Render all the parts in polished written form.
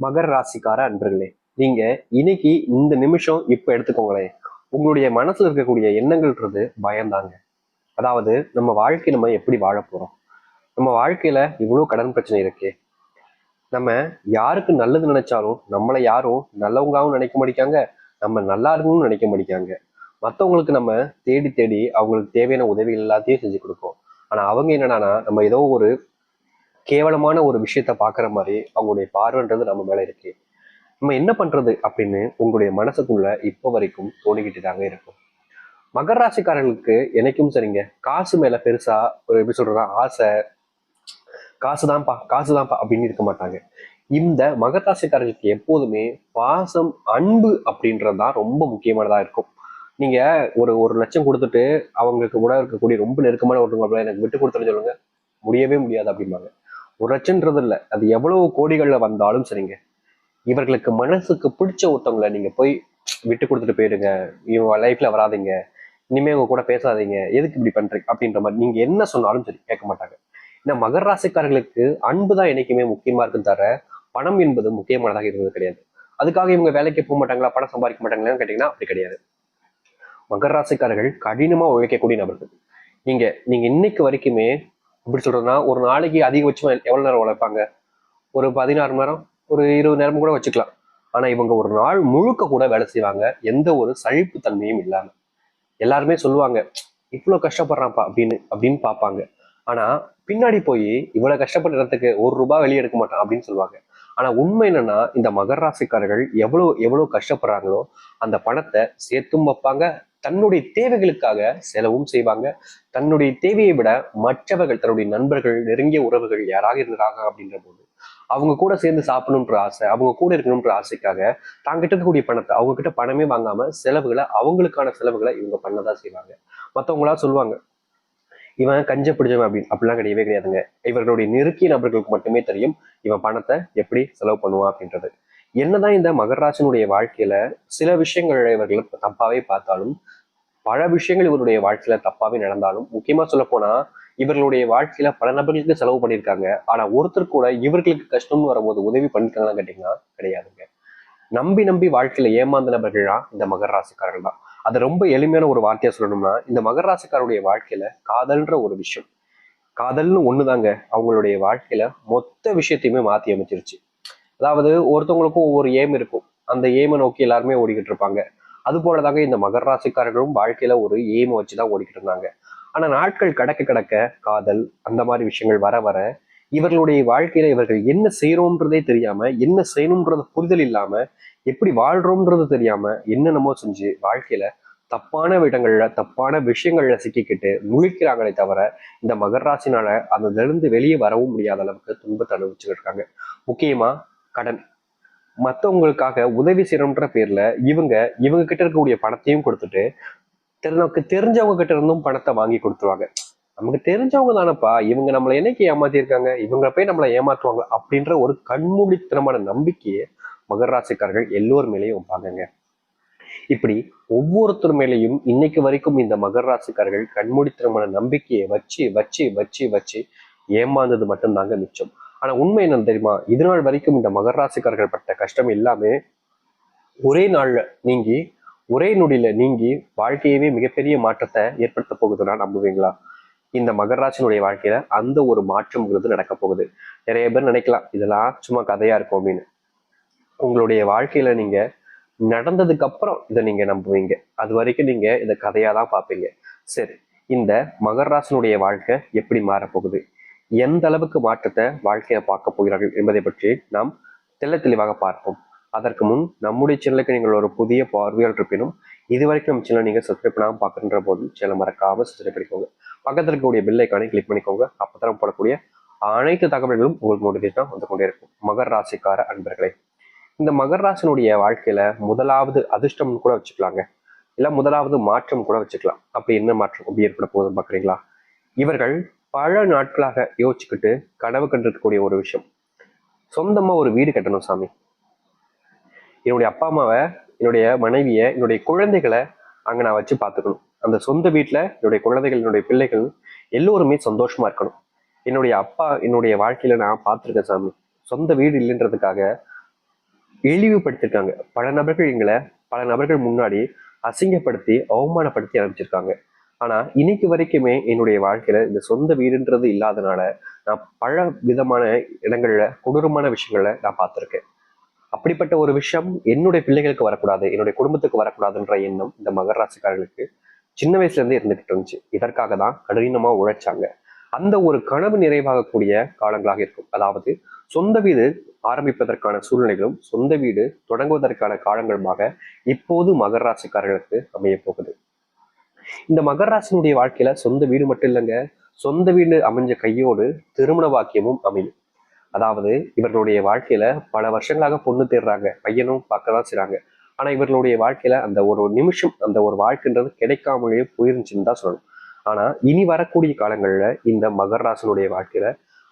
மகர ராசிக்கார அன்பர்களே, நீங்க இன்னைக்கு இந்த நிமிஷம் இப்ப எடுத்துக்கோங்களேன். உங்களுடைய மனசுல இருக்கக்கூடிய எண்ணங்கள்ன்றது பயம்தாங்க. அதாவது நம்ம வாழ்க்கை நம்ம எப்படி வாழ போறோம், நம்ம வாழ்க்கையில இவ்வளவு கடன் பிரச்சனை இருக்கு. நம்ம யாருக்கு நல்லது நினைச்சாலும் நம்மளை யாரும் நல்லவங்களாவும் நினைக்க மாட்டேங்காங்க, நம்ம நல்லா இருக்கணும்னு நினைக்க மாட்டேங்காங்க. மற்றவங்களுக்கு நம்ம தேடி தேடி அவங்களுக்கு தேவையான உதவிகள் எல்லாத்தையும் செஞ்சு கொடுப்போம். ஆனா அவங்க என்னடானா நம்ம ஏதோ ஒரு கேவலமான ஒரு விஷயத்த பாக்குற மாதிரி அவங்களுடைய பார்வைன்றது நம்ம மேல இருக்கு. நம்ம என்ன பண்றது அப்படின்னு உங்களுடைய மனசுக்குள்ள இப்ப வரைக்கும் தோணிக்கிட்டு தாங்க இருக்கும். மகர ராசிக்காரர்களுக்கு என்னைக்கும் சரிங்க, காசு மேல பெருசா ஒரு எப்படி சொல்றா ஆசை, காசுதான்ப்பா காசுதான்ப்பா அப்படின்னு இருக்க மாட்டாங்க. இந்த மகர ராசிக்காரர்களுக்கு எப்போதுமே பாசம், அன்பு அப்படின்றதுதான் ரொம்ப முக்கியமானதா இருக்கும். நீங்க ஒரு 1,00,000 கொடுத்துட்டு அவங்களுக்கு கூட இருக்கக்கூடிய ரொம்ப நெருக்கமான ஒருத்தவங்க எனக்கு விட்டு கொடுத்துட்டு சொல்லுங்க, முடியவே முடியாது அப்படிம்பாங்க. 1,00,000ன்றது இல்ல, அது எவ்வளவு கோடிகள்ல வந்தாலும் சரிங்க, இவர்களுக்கு மனசுக்கு பிடிச்ச ஒருத்தவங்களை நீங்க போய் விட்டு கொடுத்துட்டு போயிடுங்க, இவங்க லைஃப்ல வராதிங்க, இனிமே உங்க கூட பேசாதீங்க, எதுக்கு இப்படி பண்றீங்க அப்படின்ற மாதிரி நீங்க என்ன சொன்னாலும் சரி கேட்க மாட்டாங்க. ஏன்னா மகர ராசிக்காரர்களுக்கு அன்பு தான் என்னைக்குமே முக்கியமா இருக்குன்னு தர, பணம் என்பது முக்கியமானதாக இருந்தது கிடையாது. அதுக்காக இவங்க வேலைக்கு போக மாட்டாங்களா, பணம் சம்பாதிக்க மாட்டாங்களான்னு கேட்டீங்கன்னா அப்படி கிடையாது. மகர ராசிக்காரர்கள் கடினமா உழைக்கக்கூடிய நபர்கள். நீங்க நீங்க இன்னைக்கு வரைக்குமே எப்படி சொல்றதுன்னா, ஒரு நாளைக்கு அதிகபட்சமா எவ்வளவு நேரம் உழைப்பாங்க? ஒரு 16 மணி நேரம், ஒரு 20 நேரம் கூட வச்சுக்கலாம். ஆனா இவங்க ஒரு நாள் முழுக்க கூட வேலை செய்வாங்க, எந்த ஒரு சழிப்பு தன்மையும் இல்லாம. எல்லாருமே சொல்லுவாங்க, இவ்வளவு கஷ்டப்படுறான்ப்பா அப்படின்னு அப்படின்னு பார்ப்பாங்க. ஆனா பின்னாடி போய் இவ்வளவு கஷ்டப்பட்ட இடத்துக்கு ₹1 வெளியே எடுக்க மாட்டான் அப்படின்னு சொல்லுவாங்க. ஆனா உண்மை என்னன்னா, இந்த மகர ராசிக்காரர்கள் எவ்வளவு எவ்வளவு கஷ்டப்படுறாங்களோ அந்த பணத்தை சேர்த்தும் வைப்பாங்க, தன்னுடைய தேவைகளுக்காக செலவும் செய்வாங்க. தன்னுடைய தேவையை விட மற்றவர்கள், தன்னுடைய நண்பர்கள், நெருங்கிய உறவுகள் யாராக இருந்தாங்க அப்படின்ற போது அவங்க கூட சேர்ந்து சாப்பிடணுன்ற ஆசை, அவங்க கூட இருக்கணும்ன்ற ஆசைக்காக தாங்கிட்ட இருக்கக்கூடிய பணத்தை அவங்க கிட்ட பணமே வாங்காம செலவுகளை, அவங்களுக்கான செலவுகளை இவங்க பண்ணதான் செய்வாங்க. மற்றவங்களா சொல்லுவாங்க, இவன் கஞ்ச பிடிச்சவன் அப்படின்னு. அப்படிலாம் கிடையவே கிடையாதுங்க. இவர்களுடைய நெருக்கிய நபர்களுக்கு மட்டுமே தெரியும் இவன் பணத்தை எப்படி செலவு பண்ணுவான் அப்படின்றது. என்னதான் இந்த மகராசனுடைய வாழ்க்கையில சில விஷயங்கள் இவர்கள் தப்பாவே பார்த்தாலும், பல விஷயங்கள் இவருடைய வாழ்க்கையில தப்பாவே நடந்தாலும், முக்கியமா சொல்ல போனா இவர்களுடைய வாழ்க்கையில பல நபர்களுக்கு செலவு பண்ணியிருக்காங்க. ஆனா ஒருத்தர் கூட இவர்களுக்கு கஷ்டம்னு வரும்போது உதவி பண்ணிருக்காங்களான்னு கேட்டீங்கன்னா கிடையாதுங்க. நம்பி நம்பி வாழ்க்கையில ஏமாந்த நபர்கள்னா இந்த மகர ராசிக்காரர்கள் தான். அது ரொம்ப எளிமையான ஒரு வார்த்தையா சொல்லணும்னா, இந்த மகர ராசிக்காரருடைய வாழ்க்கையில காதல்ன்ற ஒரு விஷயம், காதல்னு ஒண்ணுதாங்க அவங்களுடைய வாழ்க்கையில மொத்த விஷயத்தையுமே மாத்தி அமைச்சிருச்சு. அதாவது ஒருத்தவங்களுக்கும் ஒவ்வொரு ஏம் இருக்கும், அந்த ஏமை நோக்கி எல்லாருமே ஓடிக்கிட்டு இருப்பாங்க. அது போலதாங்க இந்த மகர ராசிக்காரர்களும் வாழ்க்கையில ஒரு ஏமை வச்சுதான் ஓடிக்கிட்டு இருந்தாங்க. ஆனா நாட்கள் கடக்க கடக்க காதல் அந்த மாதிரி விஷயங்கள் வர வர இவர்களுடைய வாழ்க்கையில இவர்கள் என்ன செய்யறோம்ன்றதே தெரியாம, என்ன செய்யணும்ன்றது புரிதல் இல்லாம, எப்படி வாழ்றோம்ன்றது தெரியாம என்னென்னமோ செஞ்சு வாழ்க்கையில தப்பான இடங்கள்ல தப்பான விஷயங்கள்ல சிக்கிக்கிட்டு முழிக்கிறாங்களே தவிர, இந்த மகர ராசினால அதுல இருந்து வெளியே வரவும் முடியாத அளவுக்கு துன்பத்தை அனுபவிச்சுட்டு இருக்காங்க. முக்கியமா கடன். மத்தவங்களுக்காக உதவி செய்யறோம்ன்ற பேர்ல இவங்க இவங்க கிட்ட இருக்கக்கூடிய பணத்தையும் கொடுத்துட்டு நமக்கு தெரிஞ்சவங்க கிட்ட இருந்தும் பணத்தை வாங்கி கொடுத்துருவாங்க. நமக்கு தெரிஞ்சவங்க தானப்பா, இவங்க நம்மளை என்னைக்கு ஏமாத்திருக்காங்க, இவங்க போய் நம்மளை ஏமாற்றுவாங்க அப்படின்ற ஒரு கண்மூடித்தனமான நம்பிக்கையை மகர ராசிக்காரர்கள் எல்லோர் மேலேயும் வைப்பாங்க. இப்படி ஒவ்வொருத்தர் மேலேயும் இன்னைக்கு வரைக்கும் இந்த மகர ராசிக்காரர்கள் கண்மூடித்தனமான நம்பிக்கையை வச்சு வச்சு வச்சு வச்சு ஏமாந்தது மட்டும்தாங்க மிச்சம். ஆனா உண்மை என்னன்னு தெரியுமா, இது நாள் வரைக்கும் இந்த மகர ராசிக்காரர்கள் பட்ட கஷ்டம் எல்லாமே ஒரே நாள்ல நீங்கி, ஒரே நொடியில நீங்கி வாழ்க்கையவே மிகப்பெரிய மாற்றத்தை ஏற்படுத்த போகுதுன்னா நம்புவீங்களா? இந்த மகராசினுடைய வாழ்க்கையில அந்த ஒரு மாற்றம்ங்கிறது நடக்க போகுது. நிறைய பேர் நினைக்கலாம் இதெல்லாம் சும்மா கதையா இருக்கும் அப்படின்னு. உங்களுடைய வாழ்க்கையில நீங்க நடந்ததுக்கு அப்புறம் இதை நீங்க நம்புவீங்க, அது வரைக்கும் நீங்க இதை கதையா தான் பார்ப்பீங்க. சரி, இந்த மகராசனுடைய வாழ்க்கை எப்படி மாறப்போகுது, எந்த அளவுக்கு மாற்றத்தை வாழ்க்கையை பார்க்க போகிறார்கள் என்பதை பற்றி நாம் தெள்ள தெளிவாக பார்ப்போம். அதற்கு முன் நம்முடைய சேனலுக்கு நீங்கள் ஒரு புதிய பார்வையாளர் இருப்பினும் இதுவரைக்கும் நம்ம சேனல் நீங்க சப்ஸ்கிரைப் பண்ணாமல் பார்க்குற போது சேனல் மறக்காம சப்ஸ்கிரைப் பண்ணிக்கோங்க. பக்கத்தில் இருக்கக்கூடிய பெல் ஐக்கானை கிளிக் பண்ணிக்கோங்க. அப்பதான் போடக்கூடிய அனைத்து தகவல்களும் உங்களுக்கு நோட்டிஃபிகேஷன் வந்து கொண்டே இருக்கும். மகர ராசிக்கார அன்பர்களே, இந்த மகர ராசினுடைய வாழ்க்கையில முதலாவது அதிர்ஷ்டம்னு கூட வச்சுக்கலாங்க, இல்ல முதலாவது மாற்றம் கூட வச்சுக்கலாம். அப்படி என்ன மாற்றம் அப்படி ஏற்பட போகுதுன்னு பாக்குறீங்களா? இவர்கள் பல நாட்களாக யோசிச்சுக்கிட்டு கனவு கண்டிருக்கக்கூடிய ஒரு விஷயம், சொந்தமா ஒரு வீடு கட்டணும் சாமி, என்னுடைய அப்பா அம்மாவை, என்னுடைய மனைவியை, என்னுடைய குழந்தைகளை அங்க நான் வச்சு பார்த்துக்கணும், அந்த சொந்த வீட்டுல என்னுடைய குழந்தைகள், என்னுடைய பிள்ளைகள் எல்லோருமே சந்தோஷமா இருக்கணும். என்னுடைய அப்பா என்னுடைய வாழ்க்கையில நான் பார்த்துருக்கேன் சாமி, சொந்த வீடு இல்லைன்றதுக்காக இழிவுபடுத்திருக்காங்க. பல நபர்கள் முன்னாடி அசிங்கப்படுத்தி அவமானப்படுத்தி அனுப்பிச்சிருக்காங்க. ஆனா இன்னைக்கு வரைக்குமே என்னுடைய வாழ்க்கையில இந்த சொந்த வீடுன்றது இல்லாதனால நான் பல விதமான இடங்கள்ல கொடூரமான விஷயங்களை நான் பார்த்திருக்கேன். அப்படிப்பட்ட ஒரு விஷயம் என்னுடைய பிள்ளைகளுக்கு வரக்கூடாது, என்னுடைய குடும்பத்துக்கு வரக்கூடாதுன்ற எண்ணம் இந்த மகர ராசிக்காரர்களுக்கு சின்ன வயசுல இருந்தே இருந்துகிட்டு இருந்துச்சு. இதற்காக தான் கடினமா உழைச்சாங்க. அந்த ஒரு கனவு நிறைவாகக்கூடிய காலங்களாக இருக்கும். அதாவது சொந்த வீடு ஆரம்பிப்பதற்கான சூழ்நிலைகளும் சொந்த வீடு தொடங்குவதற்கான காலங்களுமாக இப்போது மகர ராசிக்காரர்களுக்கு அமைய போகுது. இந்த மகர ராசினுடைய வாழ்க்கையில சொந்த வீடு மட்டும் இல்லைங்க, சொந்த வீடு அமைஞ்ச கையோடு திருமண வாக்கியமும் அமையும். அதாவது இவர்களுடைய வாழ்க்கையில பல வருஷங்களாக பொண்ணு தேடுறாங்க, பையனும் பார்க்கதான் செய்றாங்க. ஆனா இவர்களுடைய வாழ்க்கையில அந்த ஒரு நிமிஷம் அந்த ஒரு வாழ்க்கைன்றது கிடைக்காமலேயே போயிருந்துச்சுன்னு தான் சொல்லணும். ஆனா இனி வரக்கூடிய காலங்கள்ல இந்த மகர ராசினுடைய வாழ்க்கையில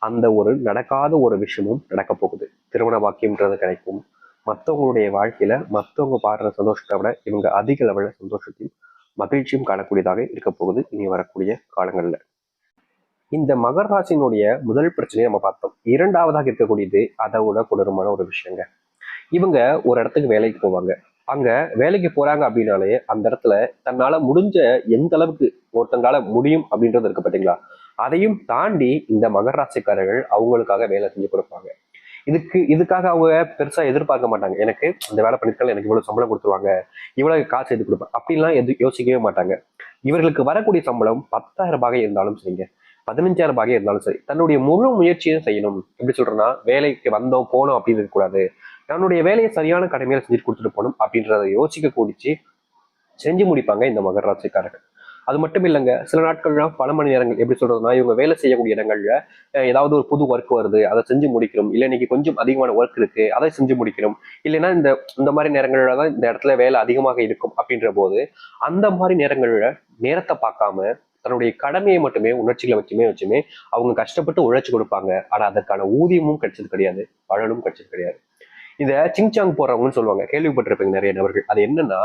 அந்த ஒரு நடக்காத ஒரு விஷயமும் நடக்க போகுது. திருமண வாக்கியம்ன்றது கிடைக்கும். மற்றவங்களுடைய வாழ்க்கையில மற்றவங்க பாடுற சந்தோஷத்தை விட இவங்க அதிக அளவுல சந்தோஷத்தையும் மகிழ்ச்சியும் காணக்கூடியதாக இருக்க போகுது இனி வரக்கூடிய காலங்கள்ல. இந்த மகர ராசியினுடைய முதல் பிரச்சனையை நம்ம பார்த்தோம். இரண்டாவதாக இருக்கக்கூடியது அதை விட கொடூரமான ஒரு விஷயங்க. இவங்க ஒரு இடத்துக்கு வேலைக்கு போவாங்க. அங்க வேலைக்கு போறாங்க அப்படின்னாலே அந்த இடத்துல தன்னால முடிஞ்ச எந்த அளவுக்கு ஒருத்தங்களால முடியும் அப்படின்றது இருக்கு பாத்தீங்களா, அதையும் தாண்டி இந்த மகர ராசிக்காரர்கள் அவங்களுக்காக வேலை செஞ்சு கொடுப்பாங்க. இதுக்காக அவங்க பெருசா எதிர்பார்க்க மாட்டாங்க. எனக்கு இந்த வேலை பண்ணிருக்காங்க, எனக்கு இவ்வளவு சம்பளம் கொடுத்துருவாங்க, இவ்வளவு காசு எது கொடுப்பேன் அப்படின்லாம் யோசிக்கவே மாட்டாங்க. இவர்களுக்கு வரக்கூடிய சம்பளம் 10,000 ரூபாய் இருந்தாலும் சரிங்க, 15,000 ரூபாய் இருந்தாலும் சரி, தன்னுடைய முழு முயற்சியும் செய்யணும். எப்படி சொல்றேன்னா, வேலைக்கு வந்தோம் போனோம் அப்படின்னு இருக்கக்கூடாது, தன்னுடைய வேலையை சரியான கடமையில செஞ்சுட்டு கொடுத்துட்டு போகணும் அப்படின்றத யோசிக்க கூடிச்சு செஞ்சு முடிப்பாங்க இந்த மகர ராசிக்காரர்கள். அது மட்டும் இல்லைங்க, சில நாட்கள்லாம் பல மணி நேரங்கள், எப்படி சொல்றதுன்னா, இவங்க வேலை செய்யக்கூடிய இடங்கள்ல ஏதாவது ஒரு புது ஒர்க் வருது, அதை செஞ்சு முடிக்கணும். இல்லை இன்னைக்கு கொஞ்சம் அதிகமான ஒர்க் இருக்கு, அதை செஞ்சு முடிக்கணும். இல்லைன்னா இந்த இந்த மாதிரி நேரங்கள்ல தான் இந்த இடத்துல வேலை அதிகமாக இருக்கும் அப்படின்ற போது அந்த மாதிரி நேரங்கள்ல நேரத்தை பார்க்காம தன்னுடைய கடமையை மட்டுமே உணர்ச்சிகளை வச்சுமே அவங்க கஷ்டப்பட்டு உழைச்சு கொடுப்பாங்க. ஆனா அதற்கான ஊதியமும் கிடைச்சது கிடையாது, பலனும் கிடைச்சது கிடையாது. இத சிங்சாங் போறவங்கன்னு சொல்லுவாங்க, கேள்விப்பட்டிருப்பீங்க நிறைய நபர்கள். அது என்னன்னா,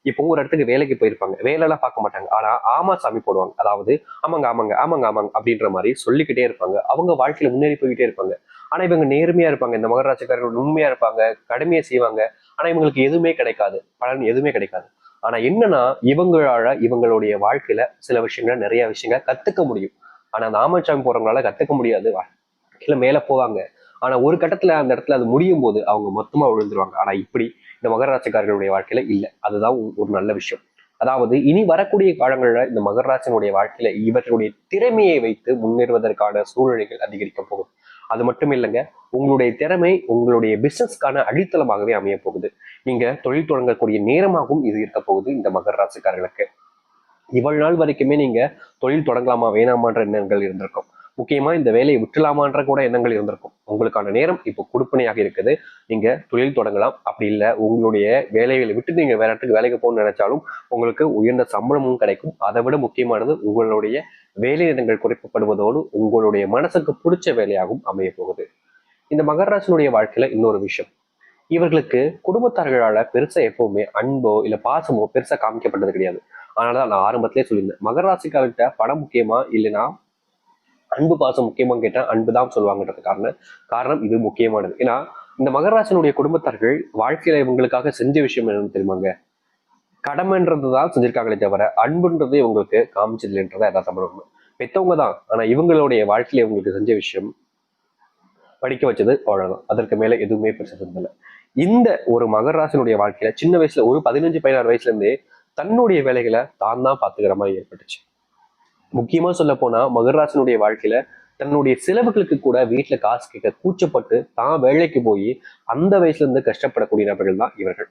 இப்போ ஒரு இடத்துக்கு வேலைக்கு போயிருப்பாங்க, வேலையெல்லாம் பார்க்க மாட்டாங்க, ஆனா ஆமா சாமி போடுவாங்க. அதாவது ஆமாங்க ஆமாங்க ஆமாங்க ஆமாங்க அப்படின்ற மாதிரி சொல்லிக்கிட்டே இருப்பாங்க. அவங்க வாழ்க்கையில முன்னேறி போய்கிட்டே இருப்பாங்க. ஆனா இவங்க நேர்மையா இருப்பாங்க, இந்த மகர ராசிக்காரர்கள் உண்மையா இருப்பாங்க, கடுமையை செய்வாங்க. ஆனா இவங்களுக்கு எதுவுமே கிடைக்காது, பலன் எதுவுமே கிடைக்காது. ஆனா என்னன்னா, இவங்களால இவங்களுடைய வாழ்க்கையில சில விஷயங்களை நிறைய விஷயங்களை கத்துக்க முடியும். ஆனா அந்த ஆமாச்சாமி போறவங்களால கத்துக்க முடியாது. வாழ்க்கையில மேல போவாங்க, ஆனா ஒரு கட்டத்துல அந்த இடத்துல அது முடியும் போது அவங்க மொத்தமா விழுந்துருவாங்க. ஆனா இப்படி இந்த மகர ராசிக்காரர்களுடைய வாழ்க்கையில இல்ல. அதுதான் ஒரு நல்ல விஷயம். அதாவது இனி வரக்கூடிய காலங்கள்ல இந்த மகர ராசினுடைய வாழ்க்கையில இவர்களுடைய திறமையை வைத்து முன்னேறுவதற்கான சூழ்நிலைகள் அதிகரிக்க போகும். அது மட்டும் இல்லைங்க, உங்களுடைய திறமை உங்களுடைய பிசினஸ்க்கான அடித்தளமாகவே அமைய போகுது. நீங்க தொழில் தொடங்கக்கூடிய நேரமாகவும் இது இருக்க போகுது இந்த மகர ராசிக்காரர்களுக்கு. இவ்வளவு நாள் வரைக்குமே நீங்க தொழில் தொடங்கலாமா வேணாமான்ற எண்ணங்கள் இருந்திருக்கும். முக்கியமா இந்த வேலையை விட்டுலாமான்ற கூட எண்ணங்கள் இருந்திருக்கும். உங்களுக்கான நேரம் இப்போ கொடுப்பனையாக இருக்குது. நீங்க தொழில் தொடங்கலாம். அப்படி இல்லை உங்களுடைய வேலைகளை விட்டு நீங்க வேற இடத்துக்கு வேலைக்கு போகணும்னு நினைச்சாலும் உங்களுக்கு உயர்ந்த சம்பளமும் கிடைக்கும். அதை விட முக்கியமானது உங்களுடைய வேலை நேரங்கள் குறைக்கப்படுவதோடு உங்களுடைய மனசுக்கு பிடிச்ச வேலையாகவும் அமைய போகுது. இந்த மகர ராசினுடைய வாழ்க்கையில இன்னொரு விஷயம், இவர்களுக்கு குடும்பத்தார்களால பெருசா எப்பவுமே அன்போ இல்ல பாசமோ பெருசா காமிக்கப்பட்டது கிடையாது. அதனாலதான் நான் ஆரம்பத்திலே சொல்லியிருந்தேன், மகர ராசிக்காரர்கிட்ட பணம் முக்கியமா இல்லைன்னா அன்பு பாசம் முக்கியமானு கேட்டா அன்புதான் சொல்லுவாங்கன்றது காரணம் இது முக்கியமானது. ஏன்னா இந்த மகராசனுடைய குடும்பத்தார்கள் வாழ்க்கையில இவங்களுக்காக செஞ்ச விஷயம் என்னன்னு தெரியுமாங்க, கடமைன்றதுதான் செஞ்சிருக்காங்களே தவிர அன்புன்றது இவங்களுக்கு காமிச்சது இல்லைன்றதை யதார்த்தமான உண்மை. பெற்றவங்க தான், ஆனா இவங்களுடைய வாழ்க்கையில இவங்களுக்கு செஞ்ச விஷயம் படிக்க வச்சது அவ்வளவுதான். அதற்கு மேல எதுவுமே பெருசா செஞ்சல. இந்த ஒரு மகராசனுடைய வாழ்க்கையில சின்ன வயசுல ஒரு 15-16 வயசுல இருந்தே தன்னுடைய வேலைகளை தான் பார்த்துக்கிற மாதிரி ஏற்பட்டுச்சு. முக்கியமா சொல்ல போனா மகராசனுடைய வாழ்க்கையில தன்னுடைய செலவுகளுக்கு கூட வீட்டுல காசு கேட்க கூச்சப்பட்டு தான் வேலைக்கு போய் அந்த வயசுல இருந்து கஷ்டப்படக்கூடிய நபர்கள் தான் இவர்கள்.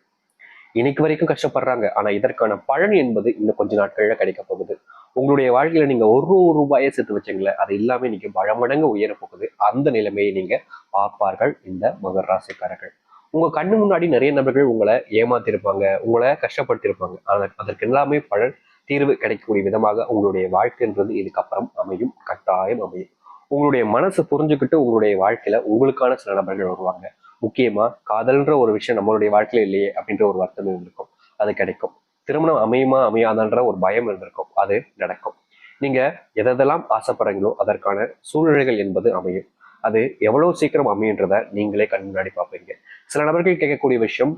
இன்னைக்கு வரைக்கும் கஷ்டப்படுறாங்க. ஆனா இதற்கான பலன் என்பது இன்னும் கொஞ்ச நாட்கள்ல கிடைக்க போகுது. உங்களுடைய வாழ்க்கையில நீங்க ஒரு ரூபாயை சேர்த்து வச்சீங்களே, அது எல்லாமே இன்னைக்கு பல மடங்கு உயர போகுது. அந்த நிலைமையை நீங்க பார்ப்பார்கள் இந்த மகர ராசிக்காரர்கள். உங்க கண்ணு முன்னாடி நிறைய நபர்கள் உங்களை ஏமாத்திருப்பாங்க, உங்களை கஷ்டப்படுத்திருப்பாங்க. அதற்கு எல்லாமே பலன் தீர்வு கிடைக்கக்கூடிய விதமாக உங்களுடைய வாழ்க்கைன்றது இதுக்கப்புறம் அமையும், கட்டாயம் அமையும். உங்களுடைய மனசு புரிஞ்சுக்கிட்டு உங்களுடைய வாழ்க்கையில உங்களுக்கான சில நபர்கள் வருவாங்க. முக்கியமா காதல்ன்ற ஒரு விஷயம் நம்மளுடைய வாழ்க்கையில இல்லையே அப்படின்ற ஒரு வருத்தம் இருந்திருக்கும், அது கிடைக்கும். திருமணம் அமையுமா அமையாதான்ற ஒரு பயம் இருந்திருக்கும், அது நடக்கும். நீங்க எதெல்லாம் ஆசைப்படுறீங்களோ அதற்கான சூழ்நிலைகள் என்பது அமையும். அது எவ்வளவு சீக்கிரம் அமையுன்றத நீங்களே கண் முன்னாடி பார்ப்பீங்க. சில நபர்கள் கேட்கக்கூடிய விஷயம்,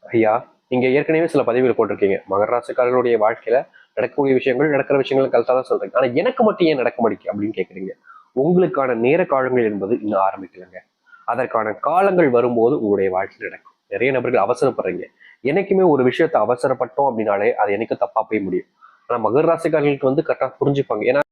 ஐயா நீங்க ஏற்கனவே சில பதிவுகள் போட்டிருக்கீங்க, மகர ராசிக்காரர்களுடைய வாழ்க்கையில நடக்கக்கூடிய விஷயங்கள் நடக்கிற விஷயங்கள் கரெக்டாக தான் சொல்றீங்க, ஆனா எனக்கு மட்டும் ஏன் நடக்க மாட்டேங்குது அப்படின்னு கேட்குறீங்க. உங்களுக்கான நேர காலங்கள் என்பது இன்னும் ஆரம்பிக்கலைங்க. அதற்கான காலங்கள் வரும்போது உங்களுடைய வாழ்க்கை நடக்கும். நிறைய நபர்கள் அவசரப்படுறீங்க. என்னைக்குமே ஒரு விஷயத்த அவசரப்பட்டோம் அப்படின்னாலே அது எனக்கு தப்பா போய் முடியும். ஆனா மகர ராசிக்காரர்களுக்கு கரெக்டாக புரிஞ்சுப்பாங்க. ஏன்னா